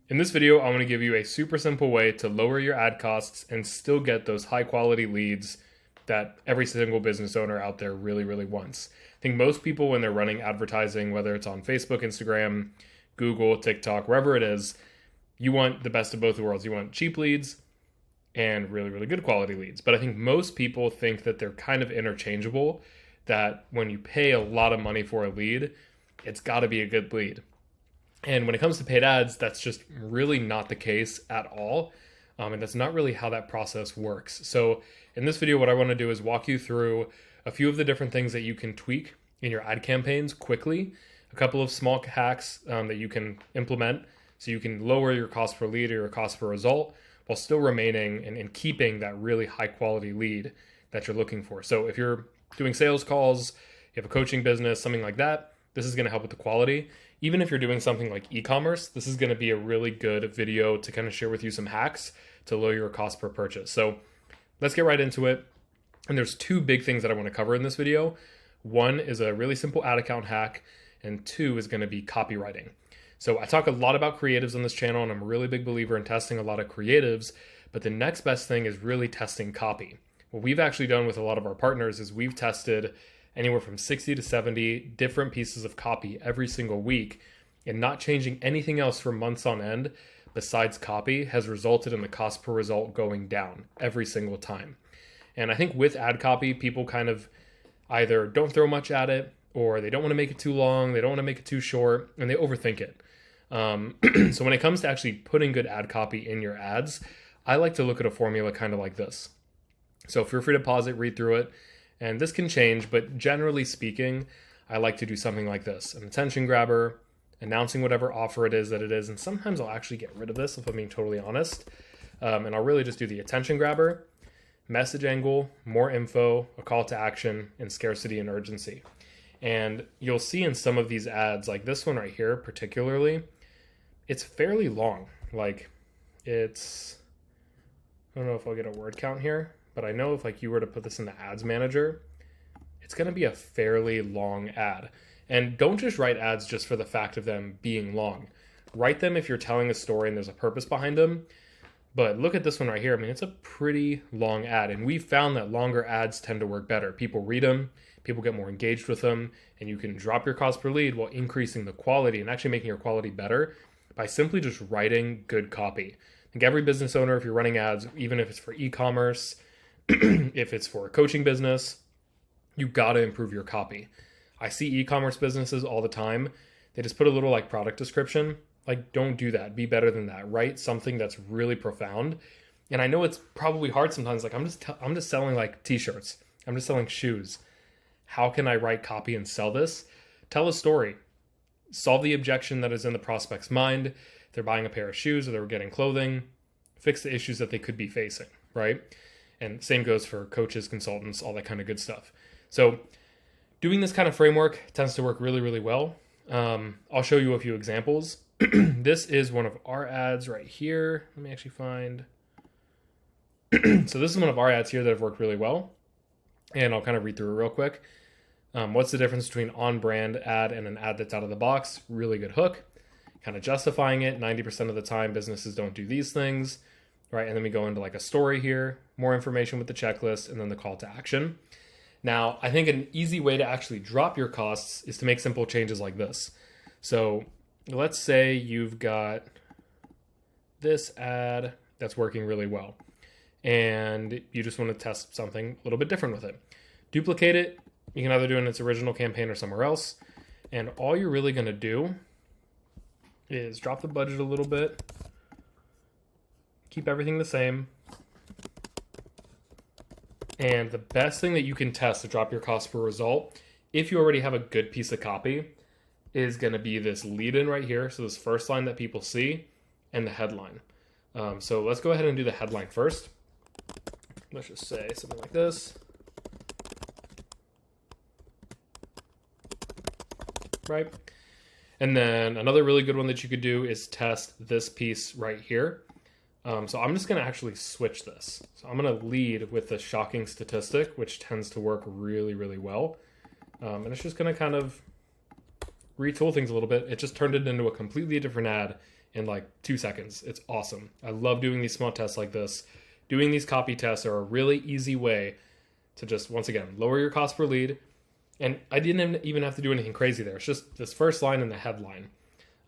In this video, I want to give you a super simple way to lower your ad costs and still get those high quality leads that every single business owner out there really, really wants. I think most people, when they're running advertising, whether it's on Facebook, Instagram, Google, TikTok, wherever it is, you want the best of both worlds. You want cheap leads and really, really good quality leads. But I think most people think that they're kind of interchangeable, that when you pay a lot of money for a lead, it's got to be a good lead. And when it comes to paid ads, that's just really not the case at all. And that's not really how that process works. So in this video, what I want to do is walk you through a few of the different things that you can tweak in your ad campaigns quickly, a couple of small hacks that you can implement so you can lower your cost per lead or your cost per result while still remaining and keeping that really high quality lead that you're looking for. So if you're doing sales calls, you have a coaching business, something like that, this is going to help with the quality. Even if you're doing something like e-commerce, this is going to be a really good video to kind of share with you some hacks to lower your cost per purchase. So let's get right into it. And there's two big things that I want to cover in this video. One is a really simple ad account hack, and two is going to be copywriting. So I talk a lot about creatives on this channel, and I'm a really big believer in testing a lot of creatives, but the next best thing is really testing copy. What we've actually done with a lot of our partners is we've tested anywhere from 60 to 70 different pieces of copy every single week, and not changing anything else for months on end besides copy has resulted in the cost per result going down every single time. And I think with ad copy, people kind of either don't throw much at it, or they don't want to make it too long, they don't want to make it too short, and they overthink it. So when it comes to actually putting good ad copy in your ads, I like to look at a formula kind of like this. So feel free to pause it, read through it, and this can change, but generally speaking, I like to do something like this: an attention grabber, announcing whatever offer it is that it is, and sometimes I'll actually get rid of this if I'm being totally honest, and I'll really just do the attention grabber, message angle, more info, a call to action, and scarcity and urgency. And you'll see in some of these ads, like this one right here particularly, it's fairly long. Like it's, I don't know if I'll get a word count here, but I know if like you were to put this in the ads manager, it's going to be a fairly long ad. And don't just write ads just for the fact of them being long. Write them if you're telling a story and there's a purpose behind them. But look at this one right here. I mean, it's a pretty long ad, and we found that longer ads tend to work better. People read them, people get more engaged with them, and you can drop your cost per lead while increasing the quality and actually making your quality better by simply just writing good copy. I think every business owner, if you're running ads, even if it's for e-commerce, if it's for a coaching business, you got to improve your copy. I see e-commerce businesses all the time. They just put a little like product description. Like, don't do that. Be better than that. Write something that's really profound. And I know it's probably hard sometimes. Like I'm just selling like t-shirts. I'm just selling shoes. How can I write copy and sell this? Tell a story. Solve the objection that is in the prospect's mind. They're buying a pair of shoes or they're getting clothing. Fix the issues that they could be facing, right? And same goes for coaches, consultants, all that kind of good stuff. So doing this kind of framework tends to work really, really well. I'll show you a few examples. This is one of our ads right here. Let me actually find. So this is one of our ads here that have worked really well. And I'll kind of read through it real quick. What's the difference between on-brand ad and an ad that's out of the box? Really good hook. Kind of justifying it. 90% of the time, businesses don't do these things. Right, and then we go into like a story here, more information with the checklist, and then the call to action. Now, I think an easy way to actually drop your costs is to make simple changes like this. So let's say you've got this ad that's working really well, and you just want to test something a little bit different with it. Duplicate it. You can either do it in its original campaign or somewhere else. And all you're really going to do is drop the budget a little bit, keep everything the same. And the best thing that you can test to drop your cost per result, if you already have a good piece of copy, is going to be this lead in right here. So this first line that people see and the headline. So let's go ahead and do the headline first. Let's just say something like this. Right. And then another really good one that you could do is test this piece right here. So I'm just going to actually switch this. So I'm going to lead with the shocking statistic, which tends to work really, really well. And it's just going to kind of retool things a little bit. It just turned it into a completely different ad in like 2 seconds. It's awesome. I love doing these small tests like this. Doing these copy tests are a really easy way to just, once again, lower your cost per lead. And I didn't even have to do anything crazy there. It's just this first line and the headline.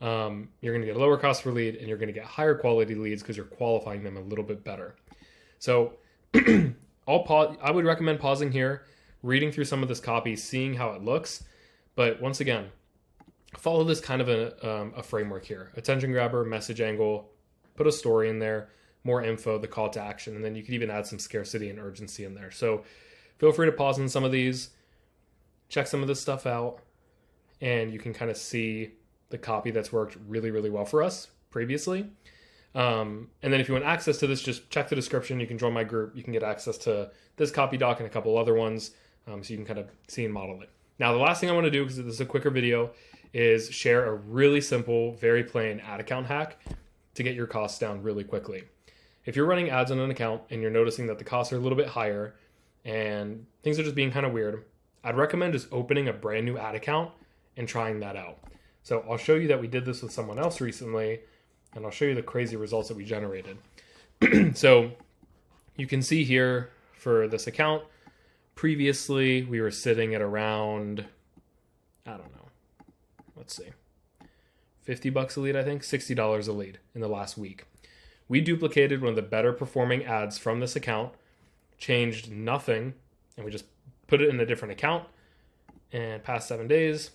You're going to get a lower cost per lead, and you're going to get higher quality leads because you're qualifying them a little bit better. So I would recommend pausing here, reading through some of this copy, seeing how it looks. But once again, follow this kind of a framework here. Attention grabber, message angle, put a story in there, more info, the call to action, and then you could even add some scarcity and urgency in there. So feel free to pause on some of these, check some of this stuff out, and you can kind of see the copy that's worked really, really well for us previously. And then if you want access to this, just check the description. You can join my group. You can get access to this copy doc and a couple other ones, so you can kind of see and model it. Now, the last thing I want to do, because this is a quicker video, is share a really simple, very plain ad account hack to get your costs down really quickly. If you're running ads on an account and you're noticing that the costs are a little bit higher and things are just being kind of weird, I'd recommend just opening a brand new ad account and trying that out. So I'll show you that we did this with someone else recently, and I'll show you the crazy results that we generated. So you can see here for this account, previously we were sitting at around, I don't know, let's see, $50 a lead, I think, $60 a lead in the last week. We duplicated one of the better performing ads from this account, changed nothing, and we just put it in a different account, and past 7 days,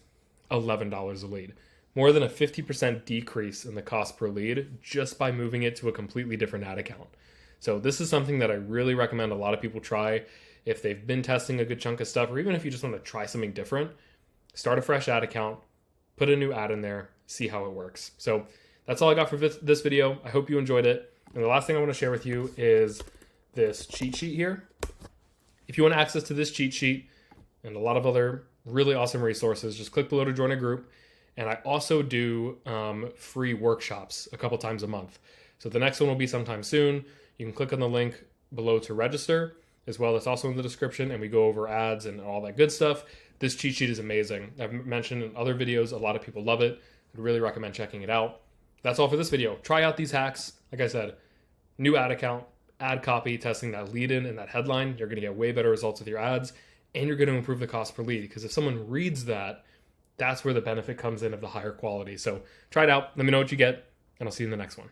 $11 a lead. More than a 50% decrease in the cost per lead just by moving it to a completely different ad account. So this is something that I really recommend a lot of people try if they've been testing a good chunk of stuff, or even if you just want to try something different. Start a fresh ad account, put a new ad in there, see how it works. So that's all I got for this video. I hope you enjoyed it. And the last thing I want to share with you is this cheat sheet here. If you want access to this cheat sheet and a lot of other really awesome resources, just click below to join a group. And I also do free workshops a couple times a month. So the next one will be sometime soon. You can click on the link below to register as well. It's also in the description, and we go over ads and all that good stuff. This cheat sheet is amazing. I've mentioned in other videos, a lot of people love it. I'd really recommend checking it out. That's all for this video. Try out these hacks. Like I said, new ad account, ad copy, testing that lead in and that headline. You're going to get way better results with your ads, and you're going to improve the cost per lead, because if someone reads that, that's where the benefit comes in of the higher quality. So try it out. Let me know what you get, and I'll see you in the next one.